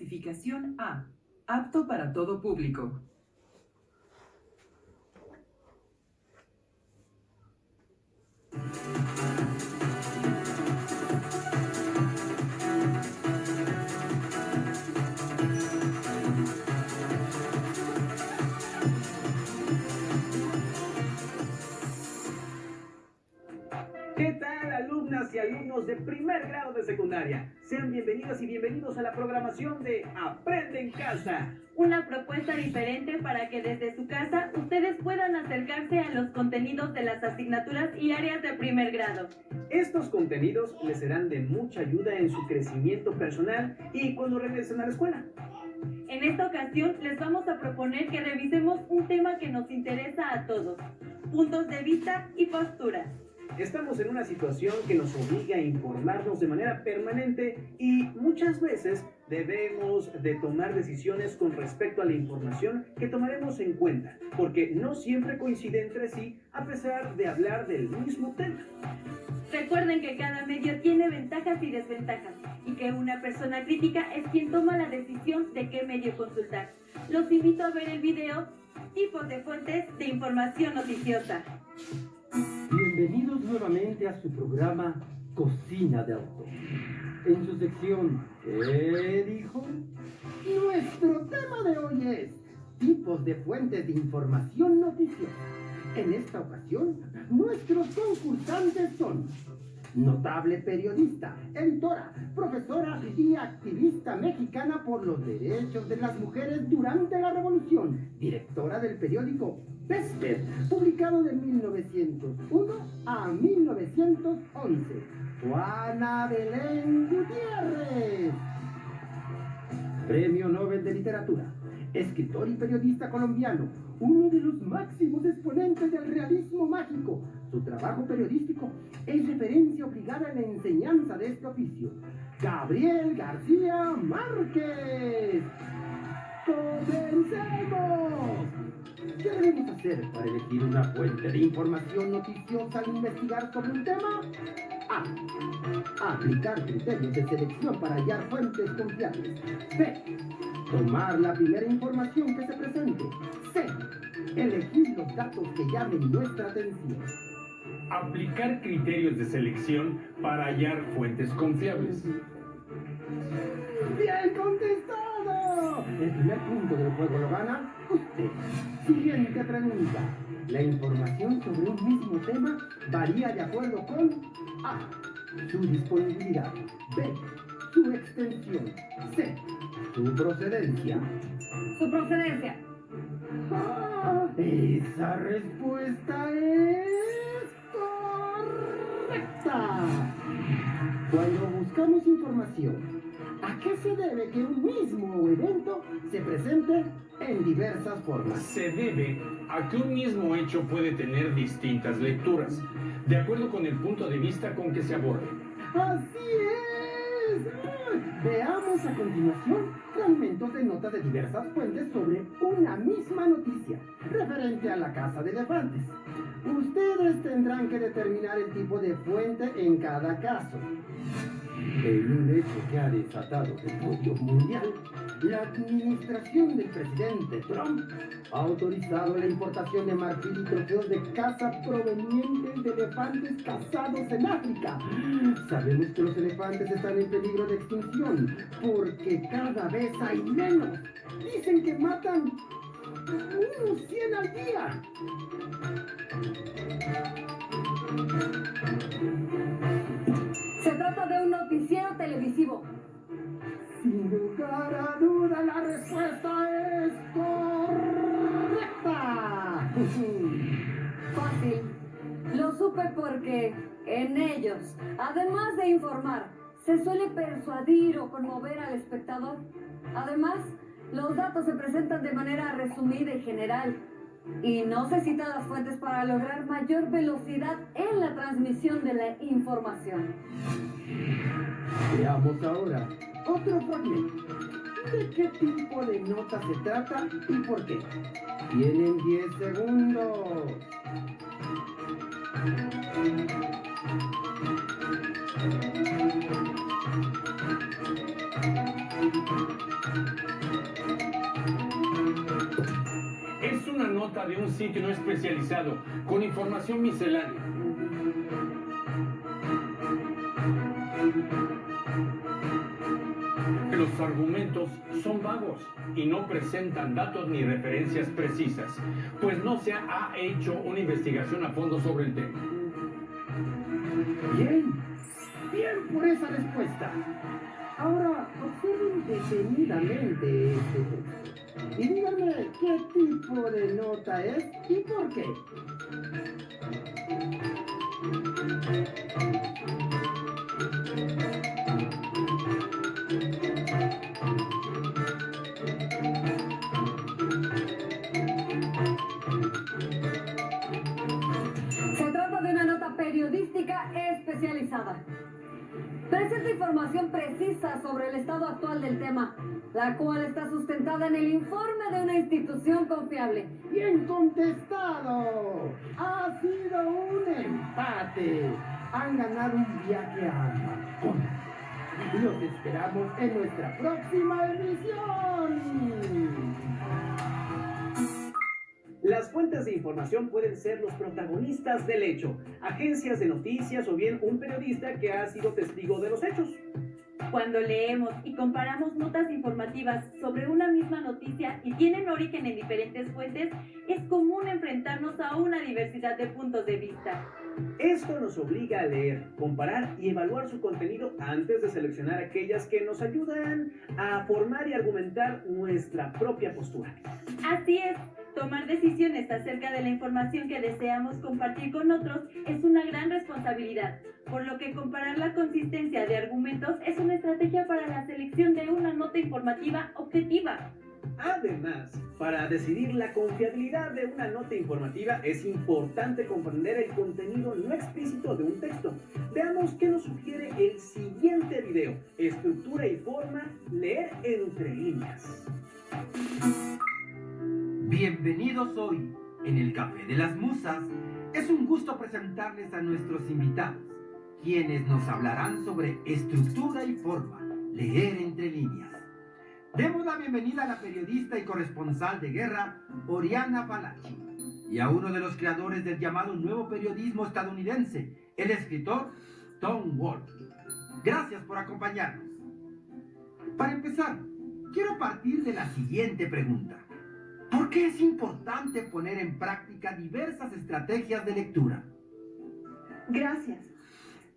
Clasificación A. Apto para todo público. ¿Qué tal, alumnas y alumnos de primer grado de secundaria? Sean bienvenidas y bienvenidos a la programación de Aprende en Casa. Una propuesta diferente para que desde su casa ustedes puedan acercarse a los contenidos de las asignaturas y áreas de primer grado. Estos contenidos les serán de mucha ayuda en su crecimiento personal y cuando regresen a la escuela. En esta ocasión les vamos a proponer que revisemos un tema que nos interesa a todos: puntos de vista y posturas. Estamos en una situación que nos obliga a informarnos de manera permanente y muchas veces debemos de tomar decisiones con respecto a la información que tomaremos en cuenta, porque no siempre coincide entre sí a pesar de hablar del mismo tema. Recuerden que cada medio tiene ventajas y desventajas y que una persona crítica es quien toma la decisión de qué medio consultar. Los invito a ver el video Tipos de fuentes de información noticiosa. Bienvenidos nuevamente a su programa Cocina de Autor. En su sección ¿Qué dijo? Nuestro tema de hoy es tipos de fuentes de información noticiosa. En esta ocasión, nuestros concursantes son notable periodista, editora, profesora y activista mexicana por los derechos de las mujeres durante la Revolución, directora del periódico Vesper, publicado de 1901 a 1911, Juana Belén Gutiérrez. Premio Nobel de Literatura, escritor y periodista colombiano, uno de los máximos exponentes del realismo mágico. Su trabajo periodístico es referencia obligada en la enseñanza de este oficio. Gabriel García Márquez. ¡Comencemos! ¿Qué debemos hacer para elegir una fuente de información noticiosa al investigar sobre un tema? A. Aplicar criterios de selección para hallar fuentes confiables. B. Tomar la primera información que se presente. C. Elegir los datos que llamen nuestra atención. Aplicar criterios de selección para hallar fuentes confiables. ¡Bien contestado! El primer punto del juego lo gana usted. Siguiente pregunta. La información sobre un mismo tema varía de acuerdo con A. Su disponibilidad. B. Su extensión. C. Su procedencia. Su procedencia. ¡Ah! Esa respuesta es correcta. Cuando buscamos información, ¿a qué se debe que un mismo evento se presente en diversas formas? Se debe a que un mismo hecho puede tener distintas lecturas, de acuerdo con el punto de vista con que se aborde. ¡Así es! Veamos a continuación fragmentos de notas de diversas fuentes sobre una misma noticia, referente a la caza de elefantes. Ustedes tendrán que determinar el tipo de fuente en cada caso. En un hecho que ha desatado el odio mundial, la administración del presidente Trump ha autorizado la importación de marfil y trofeos de caza provenientes de elefantes cazados en África. Sabemos que los elefantes están en peligro de extinción porque cada vez hay menos. Dicen que matan unos 100 al día. Se trata de un noticiero televisivo. Sin lugar a duda, la respuesta es correcta. Fácil. Lo supe porque en ellos, además de informar, se suele persuadir o conmover al espectador. Además, los datos se presentan de manera resumida y general, y no se citan las fuentes para lograr mayor velocidad en la transmisión de la información. Veamos ahora otro fragmento. ¿De qué tipo de nota se trata y por qué? Tienen 10 segundos. nota de un sitio no especializado con información miscelánea. Los argumentos son vagos y no presentan datos ni referencias precisas, pues no se ha hecho una investigación a fondo sobre el tema. Bien, bien por esa respuesta. Ahora observen detenidamente este texto y díganme qué tipo de nota es y por qué. Se trata de una nota periodística especializada. Presenta información precisa sobre el estado actual del tema, la cual está sustentada en el informe de una institución confiable. Bien contestado. Ha sido un empate. Han ganado un viaje a Macona. Los esperamos en nuestra próxima emisión. Las fuentes de información pueden ser los protagonistas del hecho, agencias de noticias o bien un periodista que ha sido testigo de los hechos. Cuando leemos y comparamos notas informativas sobre una misma noticia y tienen origen en diferentes fuentes, es común enfrentarnos a una diversidad de puntos de vista. Esto nos obliga a leer, comparar y evaluar su contenido antes de seleccionar aquellas que nos ayudan a formar y argumentar nuestra propia postura. Así es, tomar decisiones acerca de la información que deseamos compartir con otros es una gran responsabilidad, por lo que comparar la consistencia de argumentos es una estrategia para la selección de una nota informativa objetiva. Además, para decidir la confiabilidad de una nota informativa es importante comprender el contenido no explícito de un texto. Veamos qué nos sugiere el siguiente video. Estructura y forma, leer entre líneas. Bienvenidos hoy en el Café de las Musas. Es un gusto presentarles a nuestros invitados, quienes nos hablarán sobre estructura y forma, leer entre líneas. Demos la bienvenida a la periodista y corresponsal de guerra, Oriana Fallaci, y a uno de los creadores del llamado nuevo periodismo estadounidense, el escritor Tom Wolfe. Gracias por acompañarnos. Para empezar, quiero partir de la siguiente pregunta. ¿Por qué es importante poner en práctica diversas estrategias de lectura? Gracias.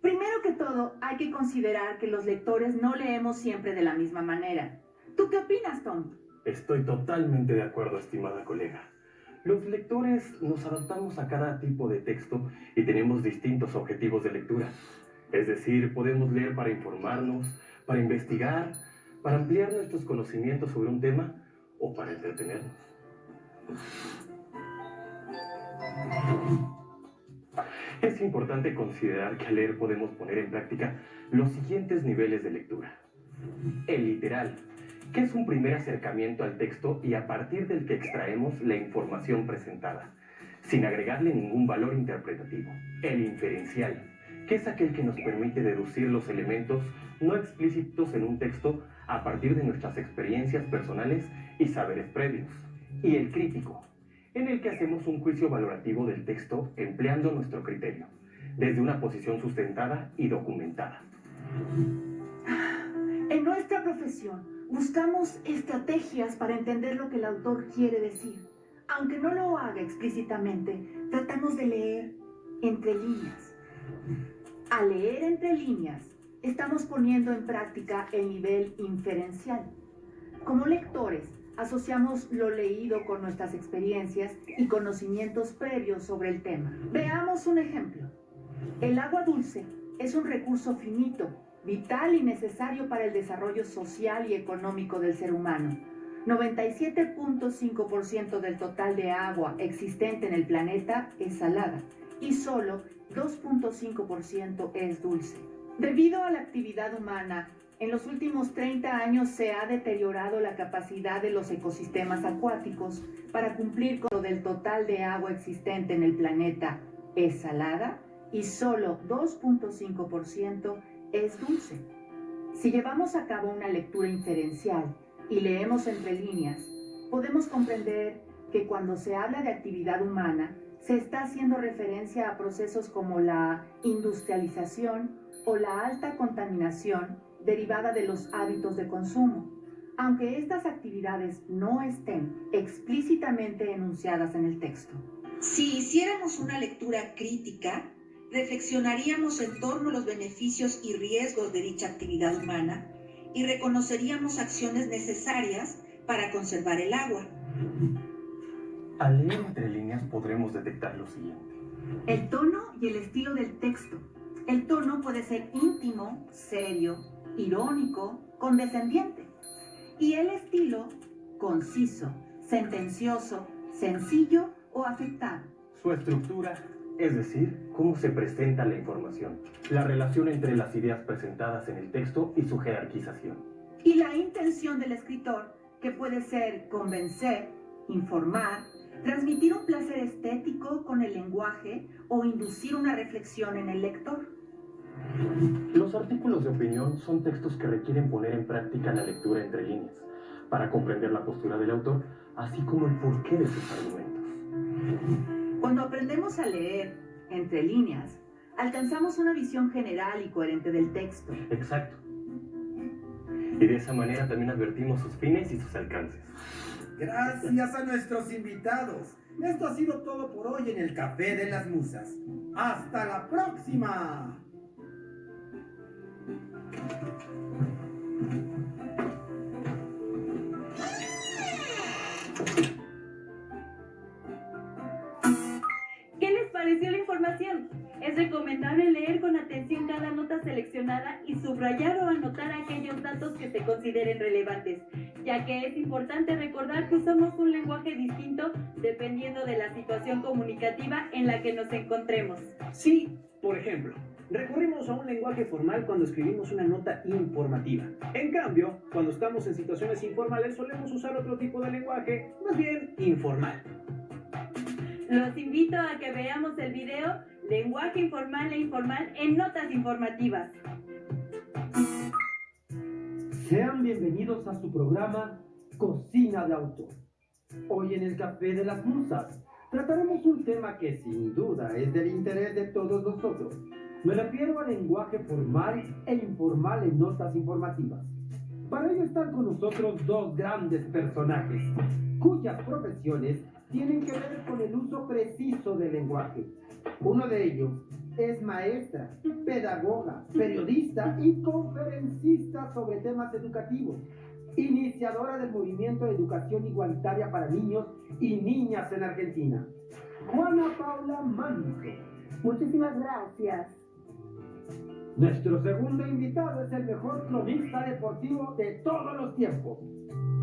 Primero que todo, hay que considerar que los lectores no leemos siempre de la misma manera. ¿Tú qué opinas, Tom? Estoy totalmente de acuerdo, estimada colega. Los lectores nos adaptamos a cada tipo de texto y tenemos distintos objetivos de lectura. Es decir, podemos leer para informarnos, para investigar, para ampliar nuestros conocimientos sobre un tema o para entretenernos. Es importante considerar que al leer podemos poner en práctica los siguientes niveles de lectura. El literal, que es un primer acercamiento al texto y a partir del que extraemos la información presentada, sin agregarle ningún valor interpretativo. El inferencial, que es aquel que nos permite deducir los elementos no explícitos en un texto a partir de nuestras experiencias personales y saberes previos. Y el crítico, en el que hacemos un juicio valorativo del texto empleando nuestro criterio, desde una posición sustentada y documentada. En nuestra profesión, buscamos estrategias para entender lo que el autor quiere decir. Aunque no lo haga explícitamente, tratamos de leer entre líneas. Al leer entre líneas, estamos poniendo en práctica el nivel inferencial. Como lectores, asociamos lo leído con nuestras experiencias y conocimientos previos sobre el tema. Veamos un ejemplo. El agua dulce es un recurso finito, vital y necesario para el desarrollo social y económico del ser humano. 97.5% del total de agua existente en el planeta es salada y solo 2.5% es dulce. Debido a la actividad humana, en los últimos 30 años se ha deteriorado la capacidad de los ecosistemas acuáticos para cumplir con lo del total de agua existente en el planeta es salada y solo 2.5% es dulce. Si llevamos a cabo una lectura inferencial y leemos entre líneas, podemos comprender que cuando se habla de actividad humana, se está haciendo referencia a procesos como la industrialización o la alta contaminación derivada de los hábitos de consumo, aunque estas actividades no estén explícitamente enunciadas en el texto. Si hiciéramos una lectura crítica, reflexionaríamos en torno a los beneficios y riesgos de dicha actividad humana y reconoceríamos acciones necesarias para conservar el agua. Al leer entre líneas podremos detectar lo siguiente. El tono y el estilo del texto. El tono puede ser íntimo, serio, irónico, condescendiente. Y el estilo, conciso, sentencioso, sencillo o afectado. Su estructura, es decir, cómo se presenta la información, la relación entre las ideas presentadas en el texto y su jerarquización. Y la intención del escritor, que puede ser convencer, informar, transmitir un placer estético con el lenguaje o inducir una reflexión en el lector. Los artículos de opinión son textos que requieren poner en práctica la lectura entre líneas, para comprender la postura del autor, así como el porqué de sus argumentos. Cuando aprendemos a leer entre líneas, alcanzamos una visión general y coherente del texto. Exacto. Y de esa manera también advertimos sus fines y sus alcances. Gracias a nuestros invitados. Esto ha sido todo por hoy en el Café de las Musas. ¡Hasta la próxima! ¿Qué les pareció la información? Es recomendable leer con atención cada nota seleccionada y subrayar o anotar aquellos datos que se consideren relevantes, ya que es importante recordar que usamos un lenguaje distinto dependiendo de la situación comunicativa en la que nos encontremos. Sí, por ejemplo, recurrimos a un lenguaje formal cuando escribimos una nota informativa. En cambio, cuando estamos en situaciones informales solemos usar otro tipo de lenguaje, más bien informal. Los invito a que veamos el video Lenguaje informal e informal en notas informativas. Sean bienvenidos a su programa Cocina de Autor. Hoy en el Café de las Musas trataremos un tema que sin duda es del interés de todos nosotros. Me refiero al lenguaje formal e informal en notas informativas. Para ello están con nosotros dos grandes personajes, cuyas profesiones tienen que ver con el uso preciso del lenguaje. Uno de ellos es maestra, pedagoga, periodista y conferencista sobre temas educativos, iniciadora del movimiento de educación igualitaria para niños y niñas en Argentina, Juana Paula Manso. Muchísimas gracias. Nuestro segundo invitado es el mejor cronista deportivo de todos los tiempos,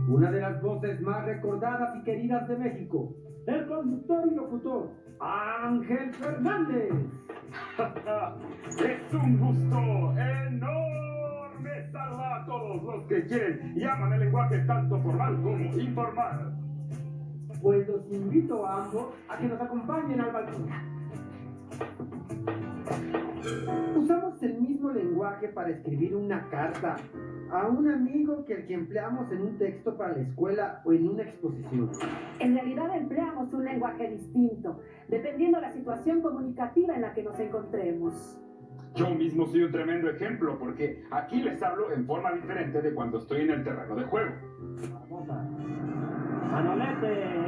una de las voces más recordadas y queridas de México, el conductor y locutor Ángel Fernández. Es un gusto enorme saludar a todos los que quieren y aman el lenguaje tanto formal como informal. Pues los invito a ambos a que nos acompañen al balcón. Usamos el mismo lenguaje para escribir una carta a un amigo que el que empleamos en un texto para la escuela o en una exposición. En realidad empleamos un lenguaje distinto, dependiendo de la situación comunicativa en la que nos encontremos. Yo mismo soy un tremendo ejemplo porque aquí les hablo en forma diferente de cuando estoy en el terreno de juego. Vamos a... ¡Manolete!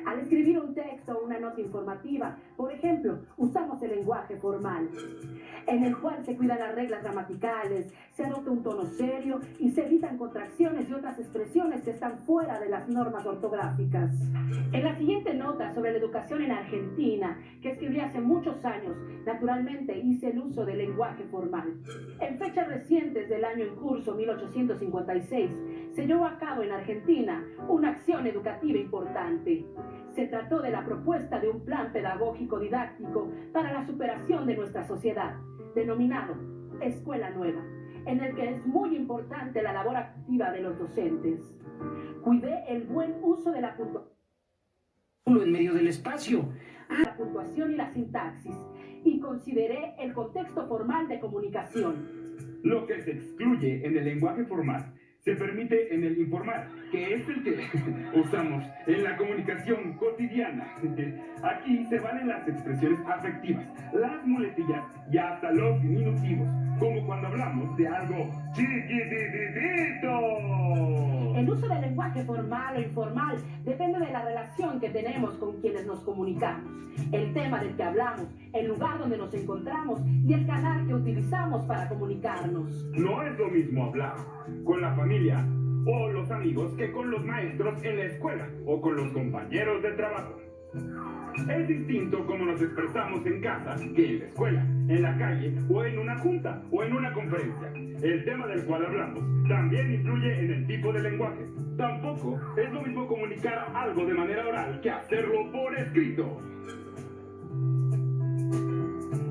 Al escribir un texto o una nota informativa, por ejemplo, usamos el lenguaje formal, en el cual se cuidan las reglas gramaticales, se adopta un tono serio y se evitan contracciones y otras expresiones que están fuera de las normas ortográficas. En la siguiente nota sobre la educación en Argentina, que escribí hace muchos años, naturalmente hice el uso del lenguaje formal. En fechas recientes del año en curso, 1856, se llevó a cabo en Argentina una acción educativa importante. Se trató de la propuesta de un plan pedagógico didáctico para la superación de nuestra sociedad, denominado Escuela Nueva, en el que es muy importante la labor activa de los docentes. Cuidé el buen uso de la puntuación en medio del espacio, la puntuación y la sintaxis, y consideré el contexto formal de comunicación. Lo que se excluye en el lenguaje formal se permite en el informal, que es el que usamos en la comunicación cotidiana. Aquí se valen las expresiones afectivas, las muletillas y hasta los diminutivos, como cuando hablamos de algo chiquititito. El uso del lenguaje formal o informal depende de la relación que tenemos con quienes nos comunicamos, el tema del que hablamos, el lugar donde nos encontramos y el canal que utilizamos para comunicarnos. No es lo mismo hablar con la familia o los amigos que con los maestros en la escuela o con los compañeros de trabajo. Es distinto como nos expresamos en casa que en la escuela, en la calle o en una junta o en una conferencia. El tema del cual hablamos también influye en el tipo de lenguaje. Tampoco es lo mismo comunicar algo de manera oral que hacerlo por escrito.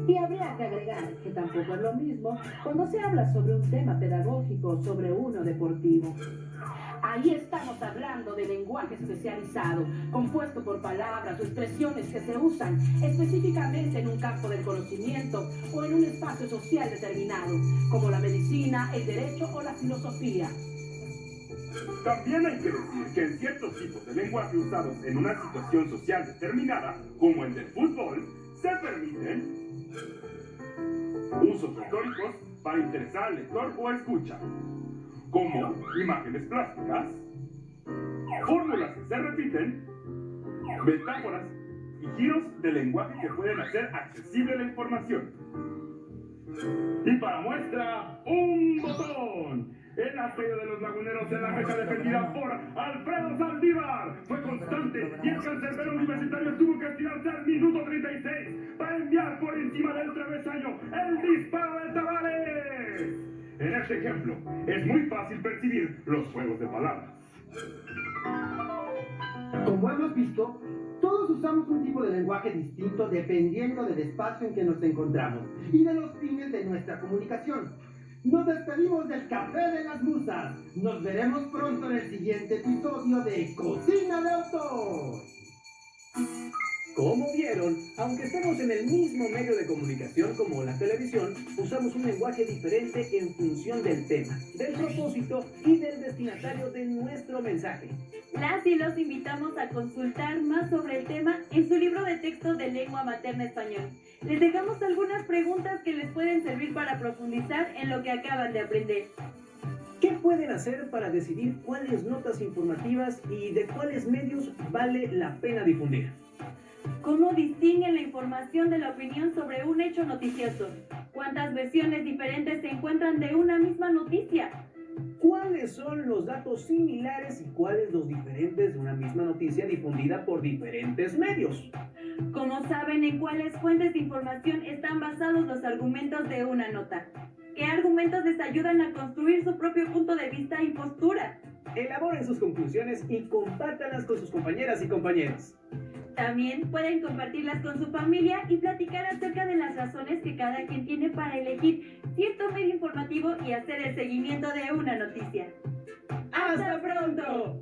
Y habría que agregar que tampoco es lo mismo cuando se habla sobre un tema pedagógico o sobre uno deportivo. Ahí estamos hablando de lenguaje especializado, compuesto por palabras o expresiones que se usan específicamente en un campo del conocimiento o en un espacio social determinado, como la medicina, el derecho o la filosofía. También hay que decir que en ciertos tipos de lenguaje usados en una situación social determinada, como el del fútbol, se permiten usos retóricos para interesar al lector o escucha, como imágenes plásticas, fórmulas que se repiten, metáforas y giros de lenguaje que pueden hacer accesible la información. Y para muestra, un botón. El asedio de los laguneros en la mesa defendida por Alfredo Saldívar fue constante y el cancerbero universitario tuvo que estirarse al minuto 36 para enviar por encima del travesaño el disparo de Tavares. En este ejemplo, es muy fácil percibir los juegos de palabras. Como hemos visto, todos usamos un tipo de lenguaje distinto dependiendo del espacio en que nos encontramos y de los fines de nuestra comunicación. Nos despedimos del Café de las Musas. Nos veremos pronto en el siguiente episodio de Cocina de Autor. Como vieron, aunque estemos en el mismo medio de comunicación como la televisión, usamos un lenguaje diferente en función del tema, del propósito y del destinatario de nuestro mensaje. Las y los invitamos a consultar más sobre el tema en su libro de texto de lengua materna español. Les dejamos algunas preguntas que les pueden servir para profundizar en lo que acaban de aprender. ¿Qué pueden hacer para decidir cuáles notas informativas y de cuáles medios vale la pena difundir? ¿Cómo distinguen la información de la opinión sobre un hecho noticioso? ¿Cuántas versiones diferentes se encuentran de una misma noticia? ¿Cuáles son los datos similares y cuáles los diferentes de una misma noticia difundida por diferentes medios? ¿Cómo saben en cuáles fuentes de información están basados los argumentos de una nota? ¿Qué argumentos les ayudan a construir su propio punto de vista y postura? Elaboren sus conclusiones y compártanlas con sus compañeras y compañeros. También pueden compartirlas con su familia y platicar acerca de las razones que cada quien tiene para elegir cierto medio informativo y hacer el seguimiento de una noticia. ¡Hasta pronto!